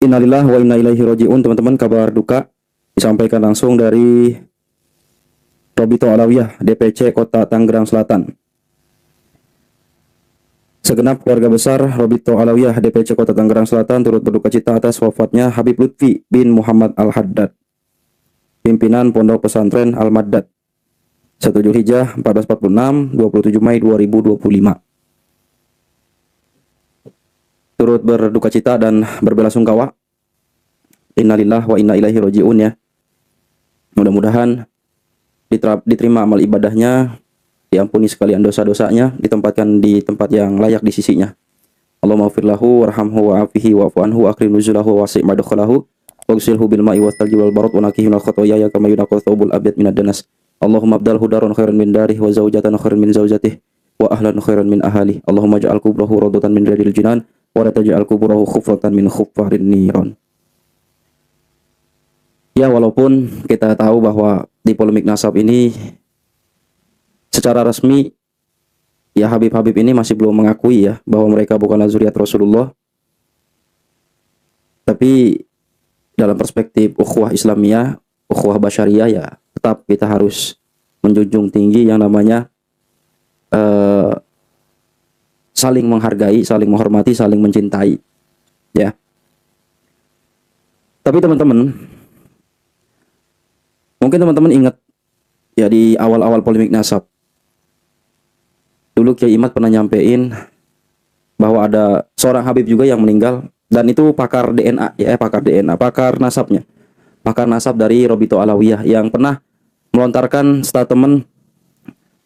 Innalillahi wa inna ilaihi raji'un. Teman-teman, kabar duka disampaikan langsung dari Robito Alawiyah, DPC Kota Tangerang Selatan. Segenap keluarga besar Robito Alawiyah, DPC Kota Tangerang Selatan turut berduka cita atas wafatnya Habib Lutfi bin Muhammad Al-Haddad, pimpinan Pondok Pesantren Al-Maddad, 1 Zulhijjah 1446, 27 Mei 2025. Turut berduka cita dan berbelasungkawa. Innalillahi wa inna ilaihi raji'un ya. Mudah-mudahan diterima amal ibadahnya, diampuni sekalian dosa-dosanya, ditempatkan di tempat yang layak di sisinya. Allahumma firlahu warhamhu wa'afihi wa'fu anhu akrim nuzulahu wasi' madkhalahu waghsilhu bil ma'i wal thalji wal barad wa naqihi minal khotoyaya kama yunaqqa thawbul abyad minad danas. Allahumma abdalhu daron khairan min darih wa zawjatan khairan min zawjatih wa ahlan khairan min ahli. Allahumma ja'al kubrahu rawdatan min riyadil jinan wa la taj'al kubrahu khufratan min khuffarin niran. Ya, walaupun kita tahu bahwa di polemik nasab ini secara resmi ya Habib-Habib ini masih belum mengakui ya bahwa mereka bukanlah zuriat Rasulullah. Tapi dalam perspektif ukhuwah Islamiyah, ukhuwah Basyariyah, ya tetap kita harus menjunjung tinggi yang namanya saling menghargai, saling menghormati, saling mencintai ya. Tapi teman-teman, mungkin teman-teman ingat ya di awal-awal polemik nasab, dulu Kiai Imad pernah nyampein bahwa ada seorang Habib juga yang meninggal, dan itu pakar DNA ya, pakar nasabnya, pakar nasab dari Robito Alawiyah yang pernah melontarkan statement,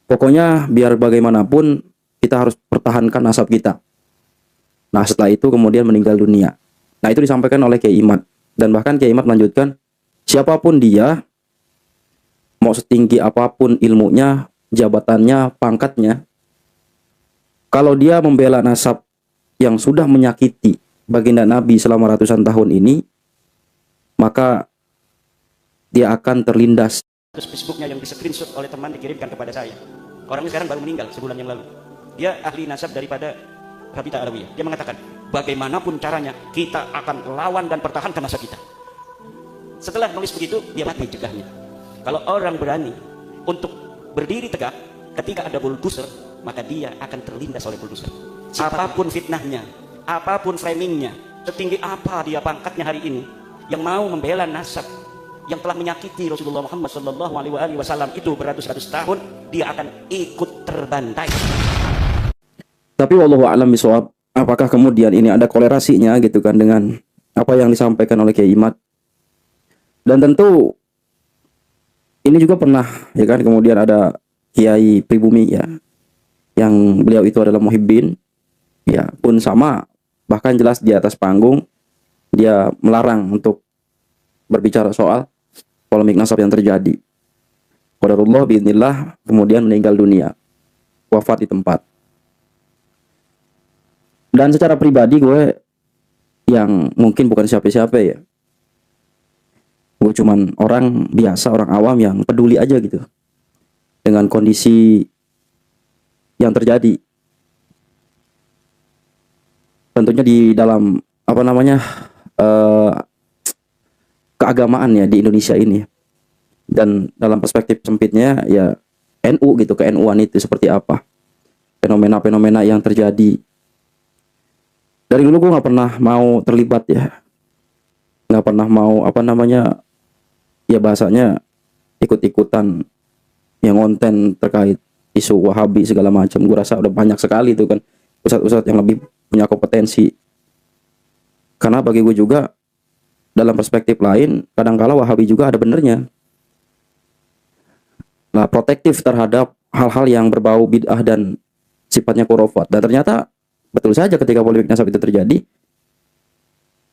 pokoknya biar bagaimanapun kita harus pertahankan nasab kita. Nah, setelah itu kemudian meninggal dunia. Nah, itu disampaikan oleh Kiai Imad, dan bahkan Kiai Imad melanjutkan, siapapun dia, mau setinggi apapun ilmunya, jabatannya, pangkatnya, kalau dia membela nasab yang sudah menyakiti baginda Nabi selama ratusan tahun ini, maka dia akan terlindas. Terus Facebooknya yang di-screenshot oleh teman dikirimkan kepada saya. Orangnya sekarang baru meninggal sebulan yang lalu. Dia ahli nasab daripada Robito Alawiyah. Dia mengatakan, bagaimanapun caranya kita akan lawan dan pertahankan nasab kita. Setelah nulis begitu, dia mati cegahnya. Kalau orang berani untuk berdiri tegak ketika ada bulldozer, maka dia akan terlindas oleh bulldozer. Apapun fitnahnya, apapun framingnya, setinggi apa dia pangkatnya hari ini, yang mau membela nasab yang telah menyakiti Rasulullah Muhammad SAW itu beratus-ratus tahun, dia akan ikut terbantai. Tapi wallahu a'lam bishawab, apakah kemudian ini ada kolerasinya gitu kan dengan apa yang disampaikan oleh Kiai Imad? Dan tentu ini juga pernah ya kan, kemudian ada Kiai Pribumi ya, yang beliau itu adalah muhibbin ya, pun sama, bahkan jelas di atas panggung dia melarang untuk berbicara soal polemik nasab yang terjadi. Qadarullah biidznillah, kemudian meninggal dunia, wafat di tempat. Dan secara pribadi gue yang mungkin bukan siapa-siapa ya, gue cuman orang biasa, orang awam yang peduli aja gitu dengan kondisi yang terjadi. Tentunya di dalam apa namanya keagamaan ya di Indonesia ini, dan dalam perspektif sempitnya ya NU gitu, ke NU-an itu seperti apa, fenomena-fenomena yang terjadi. Dari dulu gue nggak pernah mau terlibat ya, nggak pernah mau apa namanya ya bahasanya ikut-ikutan yang konten terkait isu Wahabi segala macam. Gue rasa udah banyak sekali itu kan ustadz-ustadz yang lebih punya kompetensi. Karena bagi gue juga dalam perspektif lain, kadangkala Wahabi juga ada benernya. Nah, protektif terhadap hal-hal yang berbau bid'ah dan sifatnya khurafat. Dan ternyata betul saja ketika polemik nasab itu terjadi,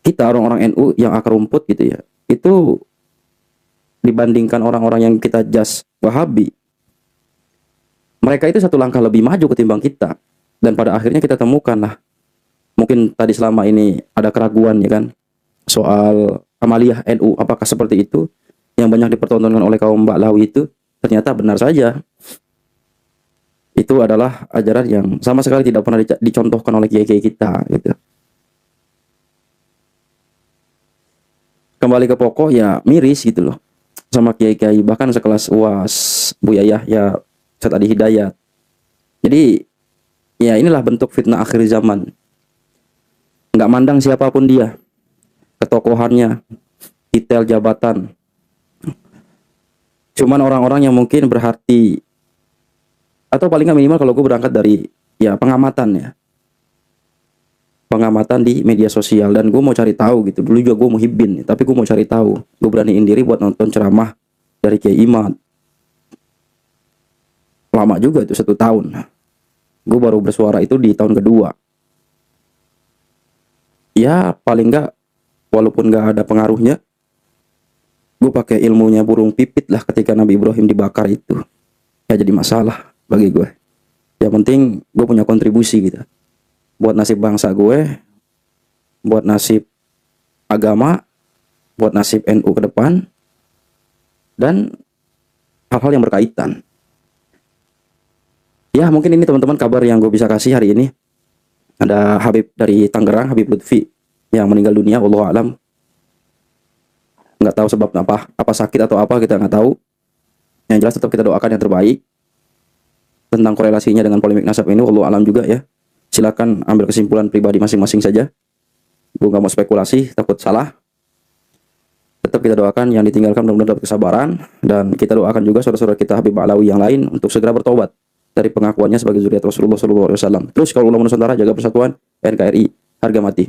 kita orang-orang NU yang akar rumput gitu ya, itu dibandingkan orang-orang yang kita jas Wahabi, mereka itu satu langkah lebih maju ketimbang kita. Dan pada akhirnya kita temukan lah, mungkin tadi selama ini ada keraguan ya kan, soal amaliyah NU apakah seperti itu yang banyak dipertontonkan oleh kaum Mbak Lawi itu, ternyata benar saja itu adalah ajaran yang sama sekali tidak pernah dicontohkan oleh kiai-kiai kita gitu. kembali ke pokok ya miris gitu loh sama kiai-kiai bahkan sekelas UAS, Buya Yahya, Ustadz Adi Hidayat. Jadi ya inilah bentuk fitnah akhir zaman. Nggak mandang siapapun dia, ketokohannya, titel jabatan. Cuman orang-orang yang mungkin berhati, atau paling nggak minimal kalau gue berangkat dari ya pengamatan ya, pengamatan di media sosial, dan gue mau cari tahu gitu. Dulu juga gue muhibbin, tapi gue mau cari tahu. Gue beraniin diri buat nonton ceramah dari Kiai Imad. Lama juga itu 1 tahun. Gue baru bersuara itu di tahun kedua. Ya paling nggak, walaupun nggak ada pengaruhnya, gue pakai ilmunya burung pipit lah ketika Nabi Ibrahim dibakar itu. Ya jadi masalah bagi gue. Yang penting gue punya kontribusi gitu. Buat nasib bangsa gue, buat nasib agama, buat nasib NU ke depan, dan hal-hal yang berkaitan. Ya mungkin ini teman-teman kabar yang gue bisa kasih hari ini. Ada Habib dari Tangerang, Habib Lutfi, yang meninggal dunia, wallahu alam. Nggak tahu sebab apa sakit atau apa, kita nggak tahu. Yang jelas tetap kita doakan yang terbaik. Tentang korelasinya dengan polemik nasab ini, wallahu alam juga ya. Silakan ambil kesimpulan pribadi masing-masing saja. Gue nggak mau spekulasi, takut salah. Tetap kita doakan yang ditinggalkan benar-benar dapat kesabaran, dan kita doakan juga saudara-saudara kita Habib Alawi yang lain untuk segera bertobat dari pengakuannya sebagai zuriat Rasulullah SAW. Terus kalau ulama Nusantara jaga persatuan, NKRI harga mati.